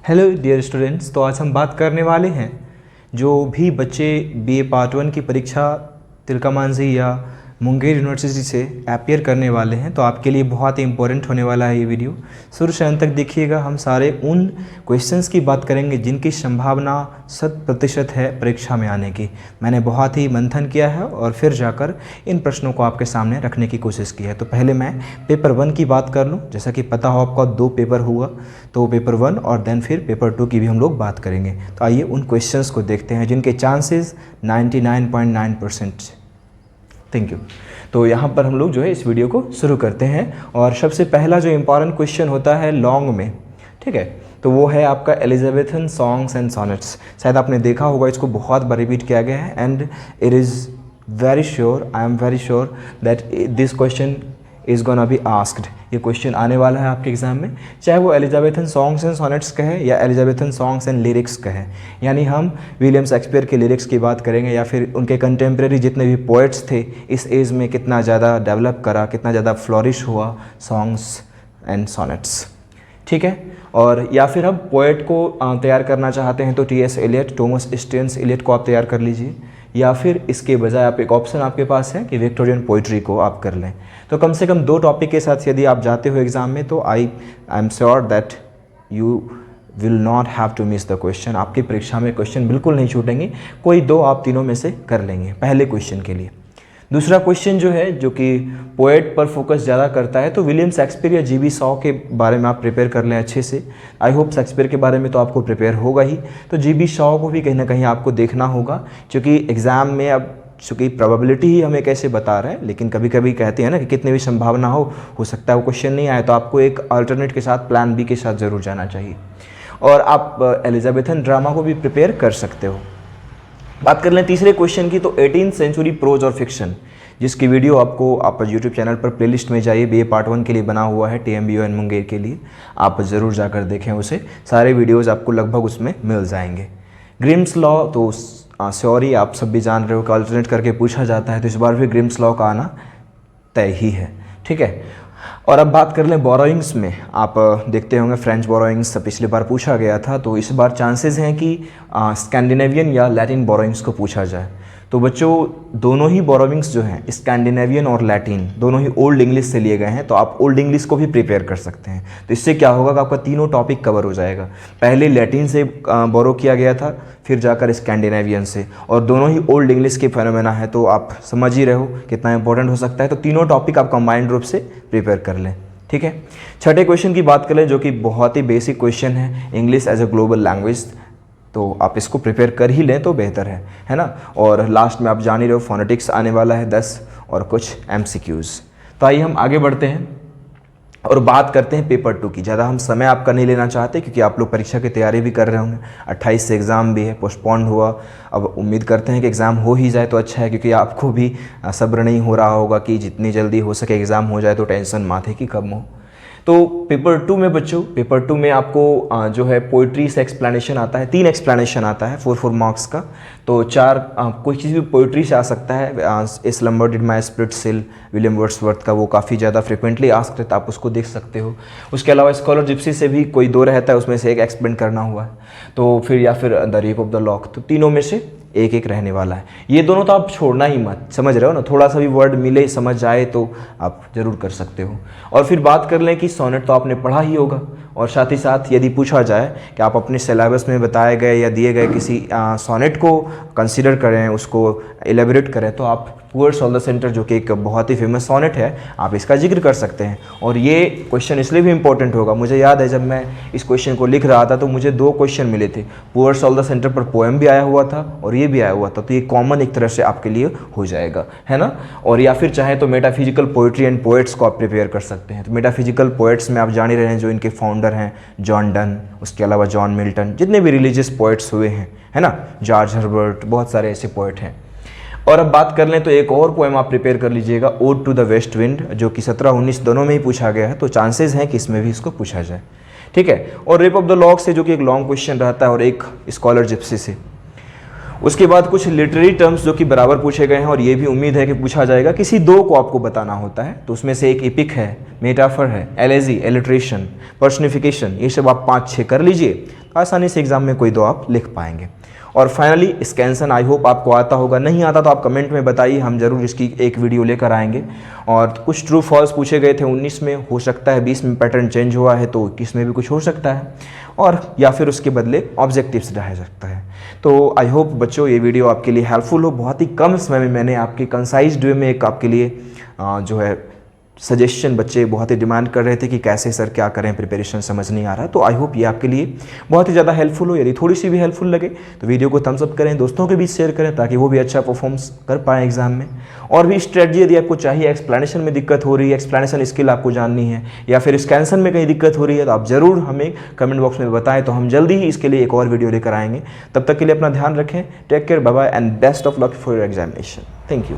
Hello dear students, तो आज हम बात करने वाले हैं जो भी बच्चे बीए पार्ट 1 की परीक्षा तिलकामांझी या मुंगेर यूनिवर्सिटी से अपीयर करने वाले हैं। तो आपके लिए बहुत ही इंपॉर्टेंट होने वाला है ये वीडियो। शुरू से अंत तक देखिएगा। हम सारे उन क्वेश्चंस की बात करेंगे जिनकी संभावना 100% है परीक्षा में आने की। मैंने बहुत ही मंथन किया है और फिर जाकर इन प्रश्नों को आपके सामने रखने की कोशिश की है। तो पहले मैं पेपर 1 की बात कर लूँ। जैसा कि पता हो आपका 2 पेपर हुआ, तो पेपर 1 और देन फिर पेपर 2 की भी हम लोग बात करेंगे। तो आइए उन क्वेश्चंस को देखते हैं जिनके चांसेस 99.9%। Thank you. तो यहाँ पर हम लोग जो है इस वीडियो को शुरू करते हैं और सबसे पहला जो इम्पॉर्टेंट क्वेश्चन होता है लॉन्ग में, ठीक है, तो वो है आपका एलिजाबेथन सॉन्ग्स एंड सॉनेट्स। शायद आपने देखा होगा, इसको बहुत बार रिपीट किया गया है and it is very sure, I am very sure that this question is gonna be asked. ये क्वेश्चन आने वाला है आपके एग्जाम में, चाहे वो एलिजाबेथन सॉन्ग्स एंड सोनेट्स कहे या एलिजाबेथन सॉन्ग्स एंड लिरिक्स कहे। यानी हम विलियम शेक्सपियर के लिरिक्स की बात करेंगे या फिर उनके कंटेम्प्रेरी जितने भी पोइट्स थे इस एज में कितना ज़्यादा डेवलप करा, कितना ज़्यादा फ्लॉरिश हुआ सॉन्ग्स एंड सोनेट्स, ठीक है। और या फिर हम पोएट को तैयार करना चाहते हैं तो T S. Eliot, Thomas Stearns Eliot को आप तैयार कर लीजिए, या फिर इसके बजाय आप एक ऑप्शन आपके पास है कि विक्टोरियन पोइट्री को आप कर लें। तो कम से कम 2 टॉपिक के साथ यदि आप जाते हो एग्ज़ाम में तो I am sure that you will not have to miss the question. आपकी परीक्षा में क्वेश्चन बिल्कुल नहीं छूटेंगे, कोई 2 आप तीनों में से कर लेंगे पहले क्वेश्चन के लिए। दूसरा क्वेश्चन जो है जो कि पोएट पर फोकस ज़्यादा करता है, तो विलियम शेक्सपियर या जी.बी. शॉ के बारे में आप प्रिपेयर कर लें अच्छे से। आई होप शेक्सपियर के बारे में तो आपको प्रिपेयर होगा ही, तो जी.बी. शॉ को भी कहीं ना कहीं आपको देखना होगा, क्योंकि एग्ज़ाम में अब चूँकि प्रोबेबिलिटी ही हमें कैसे बता रहे हैं, लेकिन कभी कभी कहते हैं ना कि कितनी भी संभावना हो सकता है वो क्वेश्चन नहीं आए, तो आपको एक अल्टरनेट के साथ प्लान बी के साथ ज़रूर जाना चाहिए। और आप एलिजाबेथन ड्रामा को भी प्रिपेयर कर सकते हो। बात कर लें तीसरे क्वेश्चन की, तो 18th सेंचुरी प्रोज और फिक्शन, जिसकी वीडियो आपको आप यूट्यूब चैनल पर प्लेलिस्ट में जाइए, बीए पार्ट 1 के लिए बना हुआ है, TMBO एंड मुंगेर के लिए, आप ज़रूर जाकर देखें उसे। सारे वीडियोज़ आपको लगभग उसमें मिल जाएंगे। ग्रिम्स लॉ, तो सॉरी आप सब भी जान रहे हो कि अल्टरनेट करके पूछा जाता है, तो इस बार भी ग्रिम्स लॉ का आना तय ही है, ठीक है। और अब बात कर लें बोरोइंग्स में, आप देखते होंगे फ्रेंच बोरोइंग्स पिछली बार पूछा गया था, तो इस बार चांसेस हैं कि स्कैंडिनेवियन या लैटिन बोरोइंग्स को पूछा जाए। तो बच्चों दोनों ही बोरोइंग्स जो हैं स्कैंडिनेवियन और लैटिन दोनों ही ओल्ड इंग्लिश से लिए गए हैं, तो आप ओल्ड इंग्लिश को भी प्रिपेयर कर सकते हैं। तो इससे क्या होगा कि आपका तीनों टॉपिक कवर हो जाएगा। पहले लैटिन से बोरो किया गया था, फिर जाकर स्कैंडिनेवियन से, और दोनों ही ओल्ड इंग्लिश के फेनोमेना है, तो आप समझ ही रहे हो कितना इंपॉर्टेंट हो सकता है। तो तीनों टॉपिक आप कंबाइंड रूप से प्रिपेयर कर लें, ठीक है। छठे क्वेश्चन की बात करें जो कि बहुत ही बेसिक क्वेश्चन है, English as a global language, तो आप इसको प्रिपेयर कर ही लें तो बेहतर है ना। और लास्ट में आप जान ही रहे हो फोनेटिक्स आने वाला है 10 और कुछ MCQs। तो आइए हम आगे बढ़ते हैं और बात करते हैं पेपर 2 की। ज़्यादा हम समय आपका नहीं लेना चाहते क्योंकि आप लोग परीक्षा की तैयारी भी कर रहे होंगे। 28 से एग्ज़ाम भी है, पोस्टपोन्ड हुआ, अब उम्मीद करते हैं कि एग्ज़ाम हो ही जाए तो अच्छा है, क्योंकि आपको भी सब्र नहीं हो रहा होगा कि जितनी जल्दी हो सके एग्ज़ाम हो जाए, तो टेंशन माथे की कम हो। तो पेपर 2 में बच्चों, पेपर 2 में आपको जो है पोइट्री से एक्सप्लेनेशन आता है, 3 एक्सप्लेनेशन आता है 4 मार्क्स का। तो 4 कोई चीज़ भी पोइट्री से आ सकता है। A slumber did my spirit still, William Wordsworth का, वो काफ़ी ज़्यादा फ्रिक्वेंटली आस्क्ड है, तो आप उसको देख सकते हो। उसके अलावा स्कॉलर जिप्सी से भी कोई 2 रहता है, उसमें से एक एक्सप्लेन करना हुआ है, तो फिर या फिर the rape of the lock, तो तीनों में से एक एक रहने वाला है। ये दोनों तो आप छोड़ना ही मत, समझ रहे हो ना, थोड़ा सा भी वर्ड मिले समझ आए तो आप ज़रूर कर सकते हो। और फिर बात कर लें कि सोनेट तो आपने पढ़ा ही होगा, और साथ ही साथ यदि पूछा जाए कि आप अपने सिलेबस में बताए गए या दिए गए किसी सोनेट को कंसीडर करें, उसको एलेबोरेट करें, तो आप पुअर्स ऑफ द सेंटर, जो कि एक बहुत ही फेमस सोनेट है, आप इसका जिक्र कर सकते हैं। और ये क्वेश्चन इसलिए भी इंपॉर्टेंट होगा, मुझे याद है जब मैं इस क्वेश्चन को लिख रहा था तो मुझे 2 क्वेश्चन मिले थे, पुअर्स ऑफ द सेंटर पर पोएम भी आया हुआ था और ये भी आया हुआ था, तो ये कॉमन एक तरह से आपके लिए हो जाएगा, है ना। और या फिर चाहे तो मेटाफिजिकल पोइट्री एंड पोएट्स को आप प्रिपेयर कर सकते हैं। तो मेटाफिजिकल पोएट्स में आप जान ही रहे हैं जो इनके फाउंडर हैं, जॉन डन, उसके अलावा जॉन मिल्टन, जितने भी रिलीजियस पोएट्स हुए हैं, है ना, जॉर्ज हर्बर्ट, बहुत सारे ऐसे पोएट हैं। और अब बात कर लें तो एक और पोएम आप प्रिपेयर कर लीजिएगा, ode to the west wind, जो कि 17-19 दोनों में ही पूछा गया है, तो चांसेस हैं कि इसमें भी इसको पूछा जाए, ठीक है। और रेप ऑफ द लॉक से, जो कि एक लॉन्ग क्वेश्चन रहता है, और एक स्कॉलर जिप्सी से। उसके बाद कुछ लिटरेरी टर्म्स जो कि बराबर पूछे गए हैं, और ये भी उम्मीद है कि पूछा जाएगा। किसी 2 को आपको बताना होता है, तो उसमें से एक एपिक है, मेटाफर है, एलेजी, एलिट्रेशन, पर्सनिफिकेशन, ये सब आप 5-6 कर लीजिए, आसानी से एग्ज़ाम में कोई दो आप लिख पाएंगे। और फाइनली स्कैंसन आई होप आपको आता होगा, नहीं आता तो आप कमेंट में बताइए, हम ज़रूर इसकी एक वीडियो लेकर आएंगे। और कुछ ट्रू फॉल्स पूछे गए थे 19 में, हो सकता है 20 में पैटर्न चेंज हुआ है तो 21 में भी कुछ हो सकता है, और या फिर उसके बदले ऑब्जेक्टिव्स रह सकता है। तो आई होप बच्चों ये वीडियो आपके लिए हेल्पफुल हो। बहुत ही कम समय में मैंने आपके कंसाइज्ड वे में एक आपके लिए जो है सजेशन, बच्चे बहुत ही डिमांड कर रहे थे कि कैसे सर क्या करें, प्रिपरेशन समझ नहीं आ रहा, तो आई होप ये आपके लिए बहुत ही ज़्यादा हेल्पफुल हो। यदि थोड़ी सी भी हेल्पफुल लगे तो वीडियो को थम्स अप करें, दोस्तों के बीच शेयर करें ताकि वो भी अच्छा परफॉर्म्स कर पाएँ एग्जाम में। और भी स्ट्रेटजी यदि आपको चाहिए, एक्सप्लेनेशन में दिक्कत हो रही है, एक्सप्लेनेशन स्किल आपको जाननी है, या फिर स्कैंसन में कहीं दिक्कत हो रही है, तो आप ज़रूर हमें कमेंट बॉक्स में बताएं, तो हम जल्दी ही इसके लिए एक और वीडियो लेकर आएंगे। तब तक के लिए अपना ध्यान रखें, take care, bye bye and best of luck for your examination. Thank you.